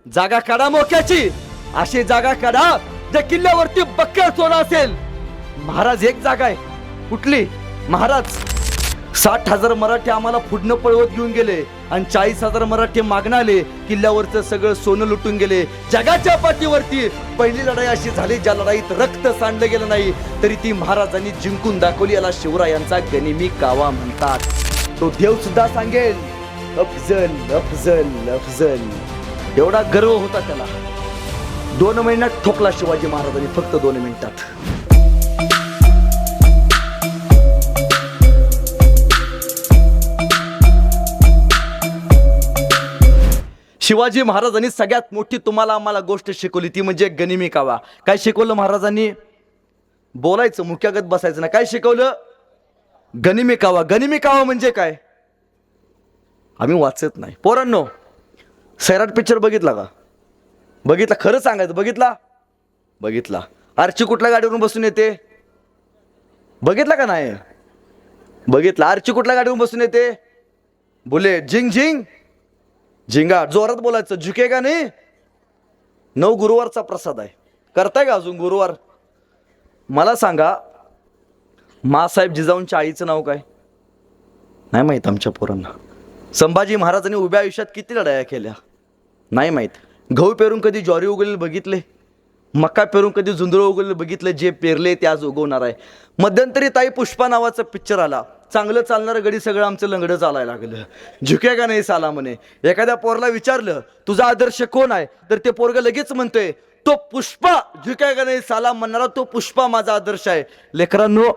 जागा काढा मोक्याची, अशी जागा काढा ज्या किल्ल्यावरती बक्कळ सोनं असेल. महाराज एक जागा आहे, कुठली? महाराज 60,000 मराठी आम्हाला पुढनं पळवत घेऊन गेले आणि 40,000 मराठी मागणं आले. किल्ल्यावरचं सगळं सोनं लुटून गेले. जगाच्या पाठीवरती पहिली लढाई अशी झाली ज्या लढाईत रक्त सांडलं गेलं नाही तरी ती महाराजांनी जिंकून दाखवली. याला शिवरायांचा गनिमी कावा म्हणतात. तो देव सुद्धा सांगेल अफजल अफजल अफजल. एवढा गर्व होता त्याला. 2 महिन्यात ठोकला शिवाजी महाराजांनी, फक्त 2 मिनिटात. शिवाजी महाराजांनी सगळ्यात मोठी तुम्हाला आम्हाला गोष्ट शिकवली ती म्हणजे गनिमी कावा. काय शिकवलं महाराजांनी? बोलायचं, मुक्यागत बसायचं ना. काय शिकवलं? गनिमी कावा. गनिमी कावा म्हणजे काय? आम्ही वाचत नाही. पोरांनो, सैराट पिक्चर बघितला का? बघितला? खरं सांगायचं, बघितला? बघितला. आर्ची कुठल्या गाडीवरून बसून येते? बघितला का नाही? बघितला. आर्ची कुठल्या गाडीवरून बसून येते? बुलेट. झिंग झिंग झिंगा. जोरात बोलायचं. झुकेगा नाही. 9 गुरुवारचा प्रसाद आहे. करताय का अजून गुरुवार? मला सांगा, मासाहेब जिजाऊंच्या आईचं नाव काय? नाही माहित आमच्या पोरांना. संभाजी महाराजांनी उभ्या आयुष्यात किती लढाया केल्या? नाही माहित. गहू पेरून कधी ज्वारी उगवलेलं बघितले? मका पेरून कधी झुंजळ उगवलेलं बघितलं? जे पेरले ते आज उगवणार आहे. मध्यंतरी ताई पुष्पा नावाचा पिक्चर आला. चांगलं चालणारं गडी सगळं आमचं लंगडं चालायला लागलं. झुकेगा नाही साला म्हणे. एखाद्या पोरला विचारलं तुझा आदर्श कोण आहे तर ते पोरग लगेच म्हणतोय तो पुष्पा. झुकेगा नाही साला म्हणणारा तो पुष्पा माझा आदर्श आहे. लेकरांनो,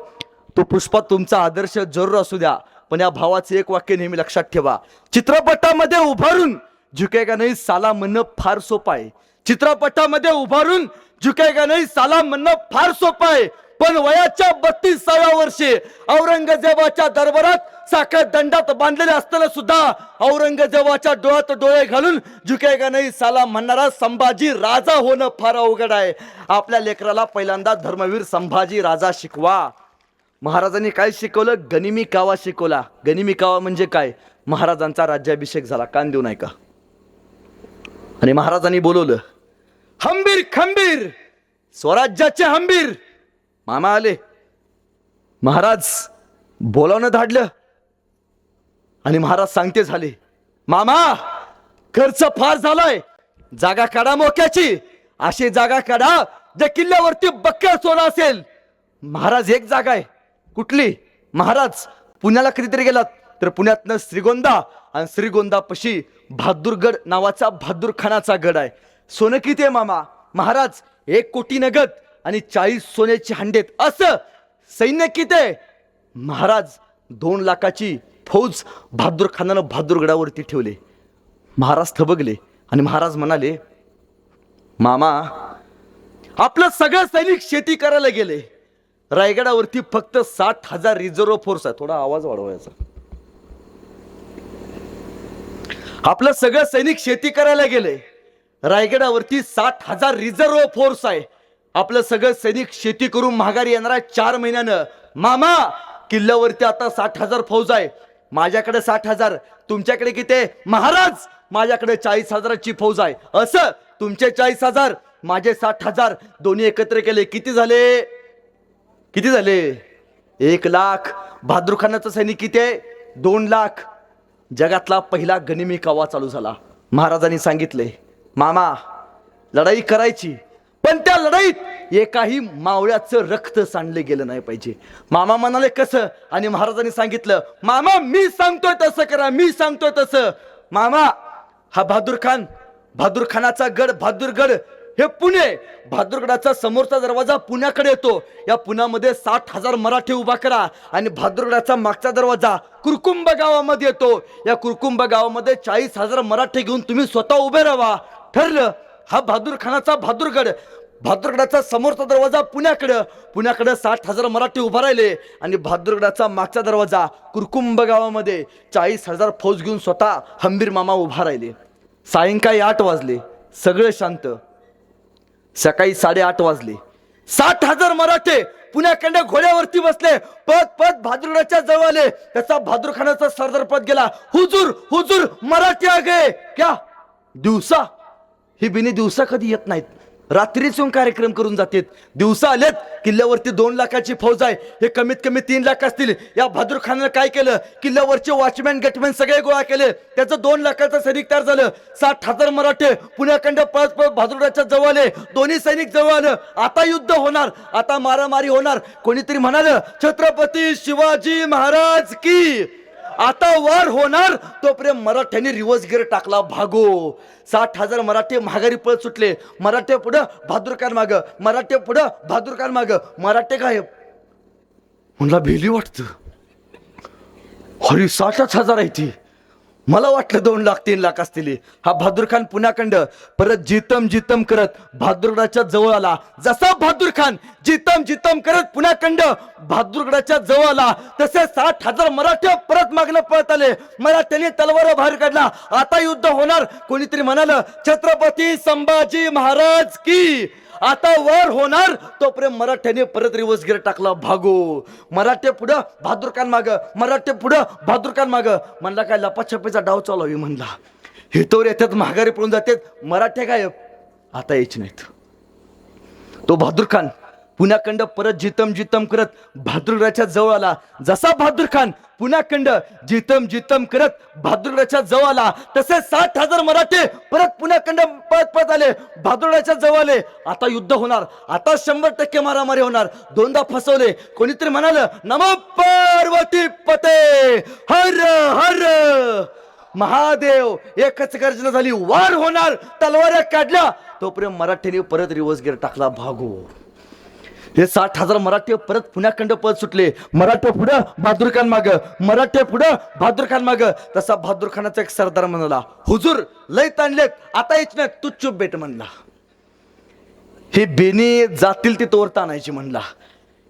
तो पुष्पा तुमचा आदर्श जरूर असू द्या, पण या भावाचं एक वाक्य नेहमी लक्षात ठेवा. चित्रपटामध्ये उभारून झुकेगा नाही साला म्हणणं फार सोपं आहे. चित्रपटामध्ये उभारून झुकेगा नाही साला म्हणणं फार सोपं आहे. पण वयाच्या 32व्या वर्षी औरंगजेबाच्या दरबारात साखर दंडात बांधलेले असताना सुद्धा औरंगजेबाच्या डोळ्यात डोळे घालून झुकेगा नाही साला म्हणणारा संभाजी राजा होणं फार अवघड आहे. आपल्या लेकराला पहिल्यांदा धर्मवीर संभाजी राजा शिकवा. महाराजांनी काय शिकवलं? गनिमी कावा शिकवला. गनिमी कावा म्हणजे काय? महाराजांचा राज्याभिषेक झाला. कान देऊ नाही का? आणि महाराजांनी बोलवलं, हंबीर खंबीर स्वराज्याचे हंबीर. मामा आले. महाराज बोलावणं धाडलं आणि महाराज सांगते झाले, मामा खर्च फार झालाय, जागा काढा मोक्याची, अशी जागा काढा ज्या किल्ल्यावरती बक्कळ सोनं असेल. महाराज एक जागा आहे, कुठली? महाराज पुण्याला कधीतरी गेलात तर पुण्यातनं श्रीगोंदा आणि श्रीगोंदापाशी बहादूरगड नावाचा बहादूर खानाचा गड आहे. सोनं किती आहे मामा? महाराज 1 कोटी नगद आणि 40 सोन्याची हंडेत. असं सैन्य किती आहे? महाराज 2 लाखाची फौज बहादूर खानानं बहादूरगडावरती ठेवले. महाराज थबकले आणि महाराज म्हणाले, मामा आपलं सगळं सैनिक शेती करायला गेले. रायगडावरती फक्त 60,000 रिझर्व्ह फोर्स आहे. थोडा आवाज वाढवायचा. आपलं सगळं सैनिक शेती करायला गेले. रायगडावरती 60,000 रिझर्व्ह फोर्स आहे. आपलं सगळं सैनिक शेती करून माघारी येणारा 4 महिन्यानं. मामा किल्ल्यावरती आता 60,000 फौज आहे. माझ्याकडे 60,000, तुमच्याकडे किती आहे? महाराज माझ्याकडे 40,000ची फौज आहे. असं तुमचे 40,000 माझे 60,000 दोन्ही एकत्र केले किती झाले? किती झाले? 1 लाख. बहादूर खानाचं सैनिक किती आहे? 2 लाख. जगातला पहिला गनिमी कावा चालू झाला. महाराजांनी सांगितले, मामा लढाई करायची, पण त्या लढाईत एकाही मावळ्याचं रक्त सांडले गेलं नाही पाहिजे. मामा म्हणाले कसं? आणि महाराजांनी सांगितलं, मामा मी सांगतोय तसं करा, मी सांगतोय तसं. मामा हा बहादूर खानाचा गड बहादूरगड हे पुणे. बहादूरगडाचा समोरचा दरवाजा पुण्याकडे येतो. या पुण्यामध्ये 60,000 मराठे उभा करा आणि बहादूरगडाचा मागचा दरवाजा कुरकुंब गावामध्ये येतो. या कुरकुंब गावामध्ये 40,000 मराठे घेऊन तुम्ही स्वतः उभे राहा. ठरलं. हा बहादूर खानाचा बहादूरगड. बहादूरगडाचा समोरचा दरवाजा पुण्याकडे 60,000 मराठे उभा राहिले आणि बहादूरगडाचा मागचा दरवाजा कुरकुंब गावामध्ये 40,000 फौज घेऊन स्वतः हंबीर मामा उभा राहिले. सायंकाळी 8 वाजले. सगळे शांत. सकाळी 8:30 वाजले. 60,000 मराठे पुण्याकडे घोड्यावरती बसले. पद बहादूरगडाच्या जवळ आले. त्याचा बहादूर खानाचा सरदार पद गेला. हुजूर हुजूर मराठी आ गए क्या? दिवसा ही बिनी दिवसा कधी येत नाहीत, रात्रीच येऊन कार्यक्रम करून जातात. दिवसा आलेत, किल्ल्यावरती 2 लाखाची फौज आहे, हे कमीत कमी 3 लाख असतील. या बहादूर खानानं काय केलं, किल्ल्यावरचे वॉचमॅन गटमॅन सगळे गोळा केले, त्याचं 2 लाखाचं सैनिक तयार झालं. 60,000 मराठे पुण्याखंड पळत पळत बहादुरगडाच्या जवळ आले. दोन्ही सैनिक जवळ आलं. आता युद्ध होणार, आता मारामारी होणार. कोणीतरी म्हणालं छत्रपती शिवाजी महाराज की, आता वार होणार. तोपर्यंत मराठ्यांनी रिव्हर्स गिअर टाकला, भागो. 60,000 मराठे माघारी पळत सुटले. मराठे पुढं, बहादूर खान मागं, मराठे पुढं, बहादूर खान मागं. मराठे काय म्हणला भेली वाटतं, अरे 60,000 आहे ती. मला वाटलं 2 लाख 3 लाख असतील. हा बहादूर खान पुण्याखंड परत जितम करत बहादुरगडाच्या जवळ आला. जसा बहादूर खान जितम करत पुण्याखंड बहादुरगडाच्या जवळ आला, तसे 60,000 मराठे परत मागणं पळत आले. मराठ्यांनी तलवार बाहेर काढला. आता युद्ध होणार. कोणीतरी म्हणालं छत्रपती संभाजी महाराज की, आता वार होणार. तोपर्यंत मराठ्याने परत रिव्हर्स गिअर टाकला, भागो. मराठे पुढं, बहादूर खान मागं, मराठे पुढं, बहादूर खान मागं. म्हणला काय लपाछपीचा डाव चालू म्हणला. हे तोवर येतात, माघारी पळून जातात. मराठे गायब, आता यायचे नाहीत. तो बहादूर खान पुण्याखंड परत जितम करत बहादुरगडाच्या जवळ आला. जसा बहादूर खान पुण्याखंड जितम करत बहादुरगडाच्या जवळ आला, तसे 60,000 मराठे परत पुण्याखंड पळत आले, बहादुरगडाच्या जवळ आले. आता युद्ध होणार, आता 100% मारामारी होणार. 2दा फसवले. कोणीतरी म्हणालं नमो पार्वती पते हर हर महादेव. एकच गर्जना झाली, वार होणार. तलवाऱ्या काढल्या. तोपर्यंत मराठ्यांनी परत रिव्हर्स गिअर टाकला, भागो. हे 60,000 मराठे परत पुण्याखंड पळत सुटले. मराठे पुढं, बहादूर खान मागं, मराठे पुढं, बहादूर खान मागं. तसा बहादूर खानाचा एक सरदार म्हणाला, हुजूर लय ताणलेत, आता यायच नाही, तू चुप बेट म्हणला. हे बेनी जातील ती तोवर ताणायची म्हणला.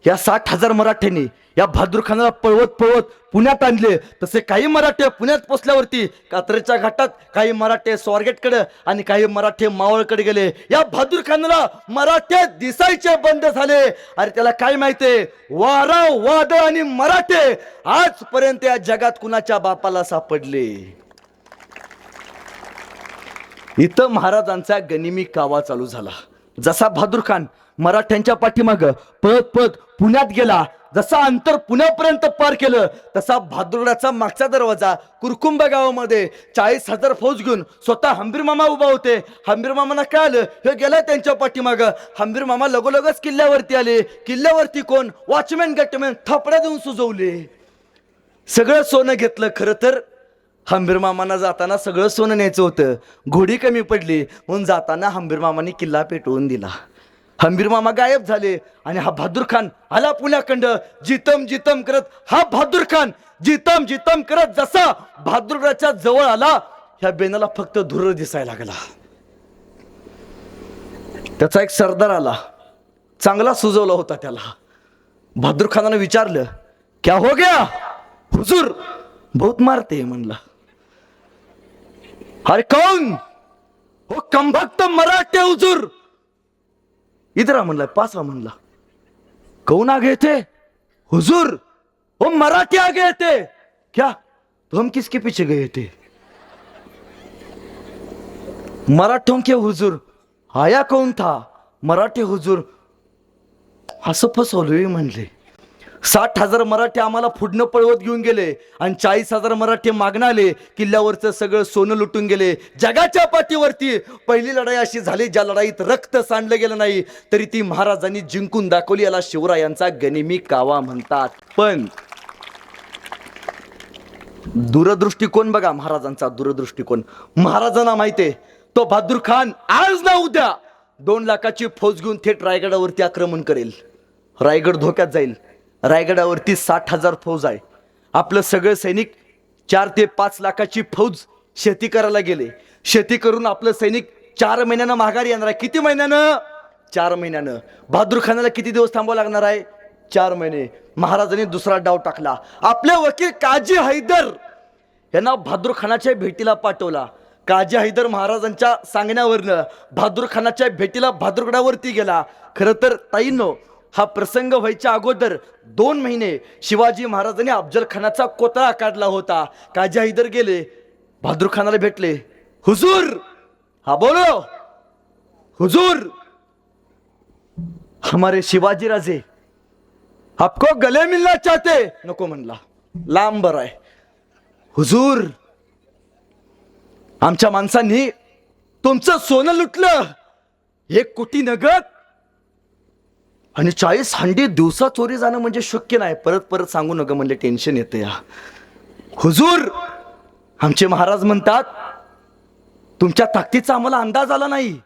या 60,000 मराठ्यांनी या बहादूर खानाला पळवत पुण्यात आणले. तसे काही मराठे पुण्यात पोचल्यावरती कात्रेच्या घाटात काही मराठे स्वारगेटकडे आणि काही मराठे मावळकडे गेले. या बहादूर खानाला मराठे दिसायचे बंद झाले. अरे त्याला काय माहितीये, वारा वादळ आणि मराठे आजपर्यंत या जगात कुणाच्या बापाला सापडले. इथं महाराजांचा गनिमी कावा चालू झाला. जसा बहादूर खान मराठ्यांच्या पाठीमागं पळत पुण्यात गेला, जसा अंतर पुण्यापर्यंत पार केलं, तसा बहादुरगडाचा मागचा दरवाजा कुरकुंबा गावामध्ये 40,000 फौज घेऊन स्वतः हंबीर मामा उभा होते. हंबीर मामांना काय आलं, हे गेला त्यांच्या पाठीमागं. हंबीर मामा लगोलगच किल्ल्यावरती आले. किल्ल्यावरती कोण, वॉचमॅन गटमॅन थापड्या देऊन सुजवले. सगळं सोनं घेतलं. खरं तर हंबीर मामांना जाताना सगळं सोनं न्यायचं होतं, घोडी कमी पडली म्हणून जाताना हंबीर मामांनी किल्ला पेटवून दिला. हंबीर मामा गायब झाले आणि हा बहादूर खान आला पुण्याखंड जितम करत. हा बहादूर खान जितम करत जसा बहादुरगडाच्या जवळ आला, ह्या बेनाला फक्त धुर दिसायला लागला. त्याचा एक सरदार आला, चांगला सुजवला होता त्याला. बहादूर खानाने विचारलं, क्या हो गया हुजूर, बहुत मारते म्हणला. अरे कौन हो, कमभक्त मराठे हुजूर. इधर म्हणला, पास म्हणला. कौन आ गए थे हुजूर, वो मराठी आ गए थे. क्या, तो हम किसके पीछे गए थे. मराठों के हुजूर. आया कौन था, मराठे हुजूर. असं फसवलोय म्हणले. 60,000 मराठे आम्हाला पुढनं पळवत घेऊन गेले आणि 40,000 मराठे मागणं आले. किल्ल्यावरचं सगळं सोनं लुटून गेले. जगाच्या पाठीवरती पहिली लढाई अशी झाली ज्या लढाईत रक्त सांडलं गेलं नाही, तरी ती महाराजांनी जिंकून दाखवली. याला शिवरायांचा गनिमी कावा म्हणतात. पण दूरदृष्टिकोन बघा, महाराजांचा दूरदृष्टिकोन. महाराजांना माहितीये तो बहादूर खान आज ना उद्या 2 लाखाची फौज घेऊन थेट रायगडावरती आक्रमण करेल. रायगड धोक्यात जाईल. रायगडावरती 60,000 फौज आहे. आपलं सगळं सैनिक 4 ते 5 लाखाची फौज शेती करायला गेले. शेती करून आपलं सैनिक 4 महिन्यानं माघारी येणार आहे. किती महिन्यानं, 4 महिन्यानं. बहादूर खानाला किती दिवस थांबावं लागणार आहे, 4 महिने. महाराजांनी दुसरा डाव टाकला. आपले वकील काजी हैदर यांना बहादूर खानाच्या भेटीला पाठवला. काजी हैदर महाराजांच्या सांगण्यावरनं बहादूर खानाच्या भेटीला बहादुरगडावरती गेला. खरं तर ताईंनो, हा प्रसंग व्हायच्या अगोदर 2 महिने शिवाजी महाराजांनी अफजल खानाचा कोतळा काढला होता. काजी हैदर गेले, बहादूर खानाला भेटले. हुजूर, हा बोलो, हुजूर हमारे शिवाजी राजे आपको गले मिलना चाहते. नको म्हणला, लांब बरं आहे. हुजूर आमच्या माणसांनी तुमचं सोनं लुटलं, 1 कोटी नगद आणि 40 हंडी दिवसा चोरी जाणं म्हणजे शक्य नाही. परत परत सांगू नका म्हणजे टेन्शन येतं या. हुजूर आमचे महाराज म्हणतात तुमच्या ताकदीचा आम्हाला अंदाज आला नाही.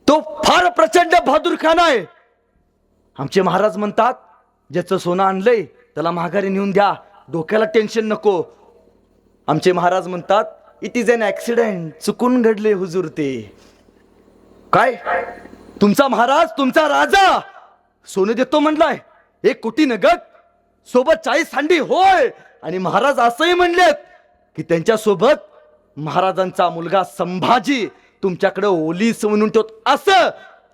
तो फार प्रचंड बहादूरखाना आहे. आमचे महाराज म्हणतात ज्याचं सोनं आणलंय त्याला माघारी नेऊन द्या, डोक्याला टेन्शन नको. आमचे महाराज म्हणतात इट इज अन ऍक्सिडेंट, चुकून घडले हुजूर. ते काय तुमचा महाराज तुमचा राजा सोनं देतो म्हणलाय, 1 कोटी नगद सोबत 40 हंडी. होय, आणि महाराज असंही म्हणलेत की त्यांच्या सोबत महाराजांचा मुलगा संभाजी तुमच्याकडे ओलीस म्हणून ठेवत. असं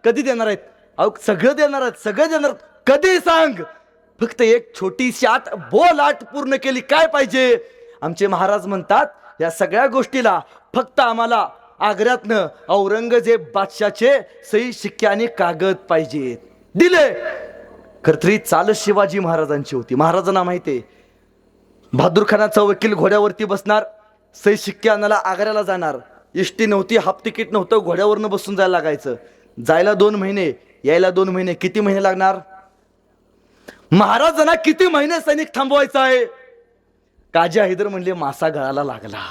कधी देणार आहेत? अहो सगळं देणार आहेत, सगळं देणार. कधी सांग, फक्त एक छोटीशी आट बोल आट पूर्ण केली काय पाहिजे. आमचे महाराज म्हणतात या सगळ्या गोष्टीला फक्त आम्हाला आग्र्यातनं औरंगजेब बादशाचे सही शिक्के आणि कागद पाहिजेत. दिले. खरतरी चाल शिवाजी महाराजांची होती. महाराजांना माहिती आहे बहादूरखानाचा वकील घोड्यावरती बसणार, सही शिक्के आणायला आग्र्याला जाणार. एसटी नव्हती, हाफ तिकीट नव्हतं, घोड्यावरनं बसून जायला लागायचं. जायला 2 महिने, यायला 2 महिने. किती महिने लागणार? महाराजांना किती महिने सैनिक थांबवायचा आहे? काजी हैदर म्हणले मासा गळाला लागला.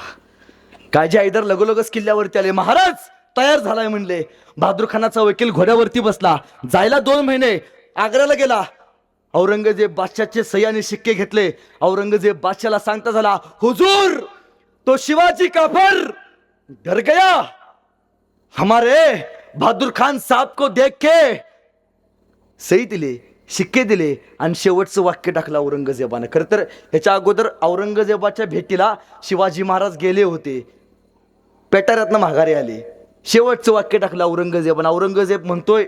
काजी हैदर लगोलगच किल्ल्यावरती आले. महाराज तयार झालाय म्हणले. बहादूरखानाचा वकील घोड्यावरती बसला. जायला 2 महिने, आग्र्याला गेला. औरंगजेब बादशाहचे सही आणि शिक्के घेतले. औरंगजेब बादशाहला सांगता झाला हुजूर तो शिवाजी काफर डर गया, हमारे बहादुर खान साहब को देख के. सही दिले, शिक्के दिले आणि शेवटचं वाक्य टाकलं औरंगजेबानं. खरं तर ह्याच्या अगोदर औरंगजेबाच्या भेटीला शिवाजी महाराज गेले होते, पेटाऱ्यातनं माघारी आले. शेवटचं वाक्य टाकलं औरंगजेबानं. औरंगजेब म्हणतोय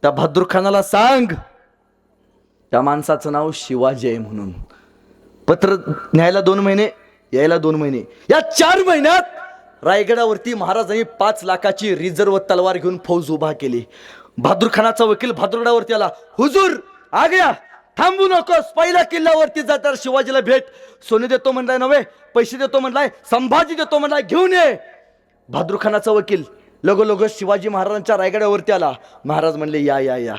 त्या बहादूर खानाला सांग त्या माणसाचं नाव शिवाजी आहे म्हणून. पत्र न्यायला 2 महिने, यायला 2 महिने. या 4 महिन्यात रायगडावरती महाराजांनी 5 लाखाची रिझर्व तलवार घेऊन फौज उभा केली. बहादूर खानाचा वकील बहादुरगडावरती आला. हुजूर आ गया, थांबू नकोस, पहिल्या किल्ल्यावरती जातात. शिवाजीला भेट. सोने देतो म्हणलाय नव्हे, पैसे देतो म्हणलाय, संभाजी देतो म्हणलाय, घेऊन ये. बहादूर खानाचा वकील लगोलगच शिवाजी महाराजांच्या रायगडावरती आला. महाराज म्हणले या या या.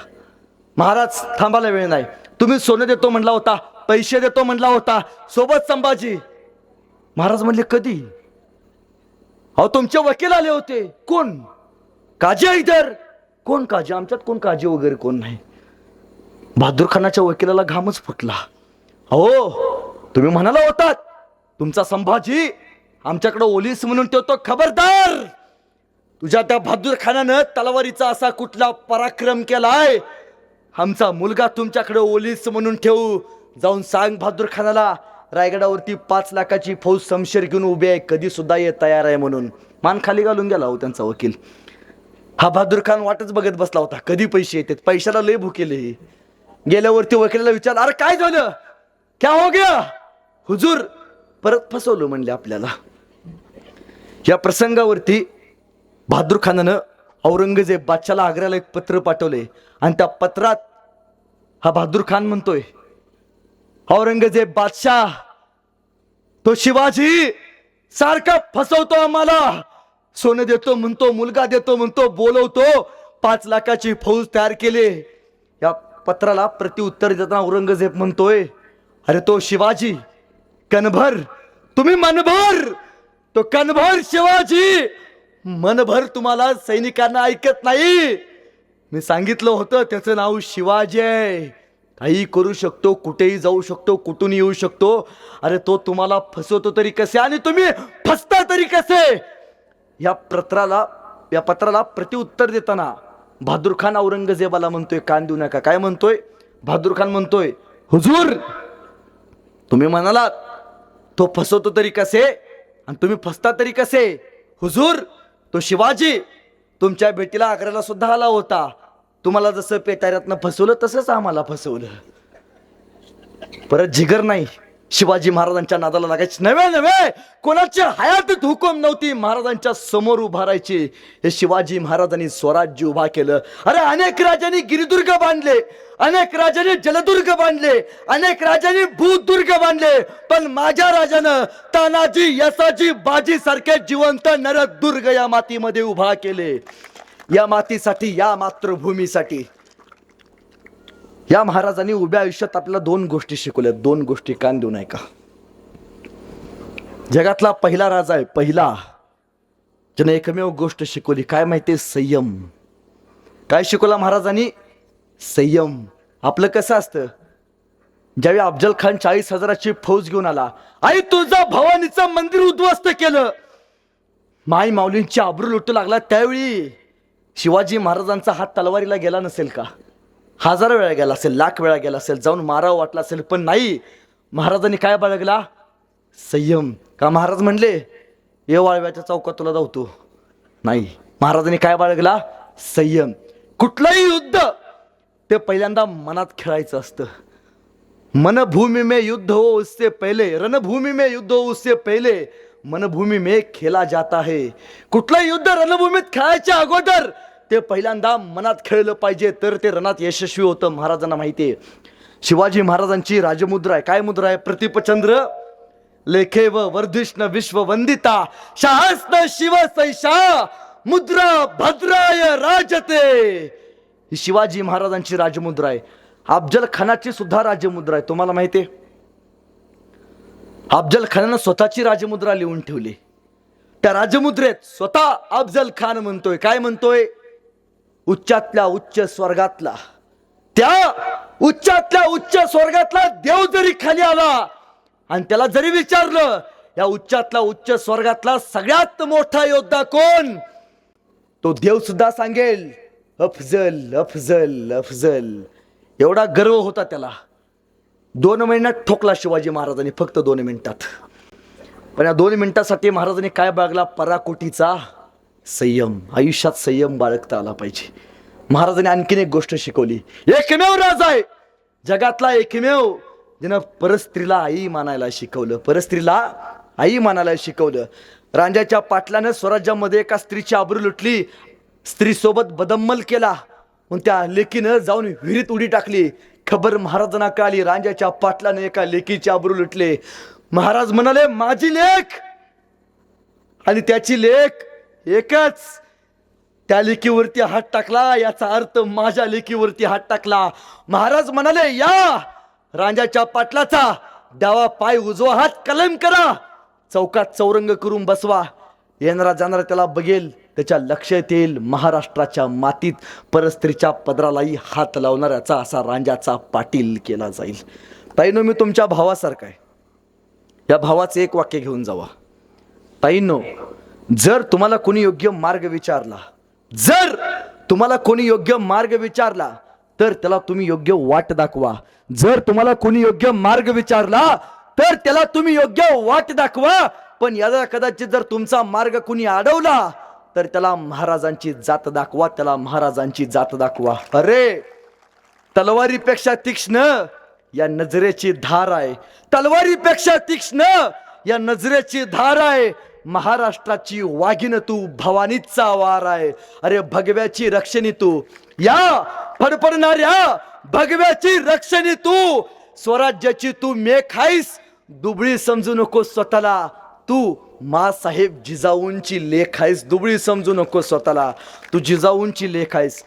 महाराज थांबायला वेळ नाही. तुम्ही सोनं देतो म्हणला होता, पैसे देतो म्हणला होता, सोबत संभाजी. महाराज म्हणले कधी? अहो तुमचे वकील आले होते. कोण? काजी हैदर. कोण काजी? आमच्यात कोण काजी वगैरे कोण नाही. बहादूर खानाच्या वकिलाला घामच फुटला. अहो तुम्ही म्हणाला होतात तुमचा संभाजी आमच्याकडे ओलीस म्हणून ठेवतो, खबरदार. तुझ्या त्या बहादूर खानानं तलवारीचा असा कुठला पराक्रम केलाय, आमचा मुलगा तुमच्याकडे ओलीस म्हणून ठेवू. जाऊन सांग बहादूर खानाला रायगडावरती 5 लाखाची फौज समशेर घेऊन उभी आहे, कधी सुद्धा ये तयार आहे म्हणून. मान खाली घालून गेला हो त्यांचा वकील. हा बहादूर खान वाटच बघत बसला होता कधी पैसे येतात. पैशाला लय भुकेले. गेल्यावरती वकिलाला विचार, अरे काय झालं, क्या हो गया? हुजूर परत फसवलं म्हणले आपल्याला. या प्रसंगावरती बहादूर खानानं औरंगजेब बादशाला आग्र्याला एक पत्र पाठवले आणि त्या पत्रात हा बहादूर खान म्हणतोय औरंगजेब बादशाह तो शिवाजी सारखा फसवतो आम्हाला. सोनं देतो म्हणतो, मुलगा देतो म्हणतो, बोलवतो, 5 लाखाची फौज तयार केली. या पत्राला प्रत्युत्तर देताना औरंगजेब म्हणतोय अरे तो शिवाजी कणभर, तुम्ही मनभर. तो कणभर शिवाजी मनभर तुम्हाला सैनिकांना ऐकत नाही. मी सांगितलं होतं त्याचं नाव शिवाजी आहे, काही करू शकतो, कुठेही जाऊ शकतो, कुठून येऊ शकतो. अरे तो तुम्हाला फसवतो तरी कसे आणि तुम्ही फसता तरी कसे? या पत्राला प्रत्युत्तर देताना बहादूर खान औरंगजेबाला म्हणतोय कान देऊ नका. काय म्हणतोय? बहादूर खान म्हणतोय हुजूर तुम्ही म्हणालात तो फसवतो तरी कसे आणि तुम्ही फसता तरी कसे? हुजूर तो शिवाजी तुमच्या भेटीला आग्र्याला सुद्धा आला होता. तुम्हाला जसं पेटाऱ्यातनं फसवलं तसंच आम्हाला फसवलं. परत जिगर नाही, शिवाजी महाराजांच्या नादाला लागायचे नव्हे नव्हे, कोणाच्या हयातीत हुकूम नव्हती, महाराजांच्या समोर उभारायचे. हे शिवाजी महाराजांनी स्वराज्य उभा केलं. अरे अनेक राजांनी गिरिदुर्ग बांधले, अनेक राजांनी जलदुर्ग बांधले, अनेक राजांनी भूदुर्ग बांधले, पण माझ्या राजानं तानाजी यसाजी बाजी सारखे जिवंत नरदुर्ग या मातीमध्ये उभा केले. या मातीसाठी, या मातृभूमीसाठी. या महाराजांनी उभ्या आयुष्यात आपल्याला दोन गोष्टी शिकवल्या. दोन गोष्टी कान देऊ नये का. जगातला पहिला राजा आहे, पहिला, ज्याने एकमेव गोष्ट शिकवली. काय माहितीये? संयम. काय शिकवला महाराजांनी? संयम. आपलं कसं असतं, ज्यावेळी अफजल खान 40,000ची फौज घेऊन आला, आई तुझं भवानीचं मंदिर उद्ध्वस्त केलं, माई माऊलींची आबरू लुटू लागला, त्यावेळी शिवाजी महाराजांचा हात तलवारीला गेला नसेल का? 1000 वेळा गेला असेल, लाख वेळा गेला असेल, जाऊन मारावं वाटलं असेल, पण नाही. महाराजांनी काय बाळगला? संयम. का महाराज म्हणले ये वाळव्याच्या चौकात तुला धावतो? नाही. महाराजांनी काय बाळगला? संयम. कुठलंही युद्ध ते पहिल्यांदा मनात खेळायचं असतं. मनभूमि में युद्ध हो उससे पहले, रणभूमि में युद्ध हो उससे पहले मनभूमि में खेला जाता है. कुठलं युद्ध रणभूमीत खेळायच्या अगोदर ते पहिल्यांदा मनात खेळलं पाहिजे, तर ते रणात यशस्वी होतं. महाराजांना माहिती आहे. शिवाजी महाराजांची राजमुद्रा आहे. काय मुद्रा आहे? प्रतिपचंद्र लेखे व वर्धिष्ण विश्ववंदिता शाहस्न शिव सैषा मुद्रा भद्राय राजते. ही शिवाजी महाराजांची राजमुद्रा आहे. अफजल खानाची सुद्धा राजमुद्रा आहे. तुम्हाला माहिती आहे, अफजल खानानं स्वतःची राजमुद्रा लिहून ठेवली. त्या राजमुद्रेत स्वतः अफजल खान म्हणतोय, काय म्हणतोय? उच्चातल्या उच्च स्वर्गातला, त्या उच्चातल्या उच्च स्वर्गातला देव जरी खाली आला आणि त्याला जरी विचारलं या उच्चातल्या उच्च स्वर्गातला सगळ्यात मोठा योद्धा कोण, तो देव सुद्धा सांगेल अफजल अफजल अफजल. एवढा गर्व होता त्याला. 2 महिन्यात ठोकला शिवाजी महाराजांनी, फक्त 2 मिनिटात. पण या 2 मिनिटासाठी महाराजांनी काय बाळगला? पराकोटीचा संयम. आयुष्यात संयम बाळगता आला पाहिजे. महाराजांनी आणखीन एक गोष्ट शिकवली. एकमेव राजा आहे, जगातला एकमेव, ज्यानं परस्त्रीला आई मानायला शिकवलं. परस्त्रीला आई मानायला शिकवलं. रांजाच्या पाटलानं स्वराज्यामध्ये एका स्त्रीची आबरू लुटली, स्त्रीसोबत बदम्मल केला, मग त्या लेकीनं जाऊन विहिरीत उडी टाकली. खबर महाराजांना कळाली, रांजाच्या पाटलानं एका लेकीची आबरू लुटले. महाराज म्हणाले माझी लेक आणि त्याची लेक एकच. त्या लेकीवरती हात टाकला याचा अर्थ माझ्या लेकीवरती हात टाकला. महाराज म्हणाले या रांजाच्या पाटलाचा डावा पाय उजवा हात कलम करा, चौकात चौरंग करून बसवा, येणारा जाणारा त्याला बघेल, त्याच्या लक्षात येईल महाराष्ट्राच्या मातीत परस्त्रीच्या पदरालाही हात लावणाऱ्याचा असा रांजाचा पाटील केला जाईल. ताईनो, मी तुमच्या भावासारखा आहे. या भावाचं एक वाक्य घेऊन जावा. ताईनो, जर तुम्हाला कोणी योग्य मार्ग विचारला, जर तुम्हाला कोणी योग्य मार्ग विचारला तर त्याला तुम्ही योग्य वाट दाखवा. जर तुम्हाला कोणी योग्य मार्ग विचारला तर त्याला तुम्ही योग्य वाट दाखवा. पण याला कदाचित जर तुमचा मार्ग कुणी अडवला तर त्याला महाराजांची जात दाखवा, त्याला महाराजांची जात दाखवा. अरे तलवारीपेक्षा तीक्ष्ण या नजरेची धार आहे, तलवारीपेक्षा तीक्ष्ण या नजरेची धार आहे. महाराष्ट्राची वाघीण तू, भवानीचा वार आहे. अरे भगव्याची रक्षणी तू, या फडफडणाऱ्या भगव्याची रक्षणी तू, स्वराज्याची तू मेख आहेस. दुबळी समजू नको स्वतःला, तू मासाहेब जिजाऊंची लेख आहेस. दुबळी समजू नको स्वतःला, तू जिजाऊंची लेख आहेस.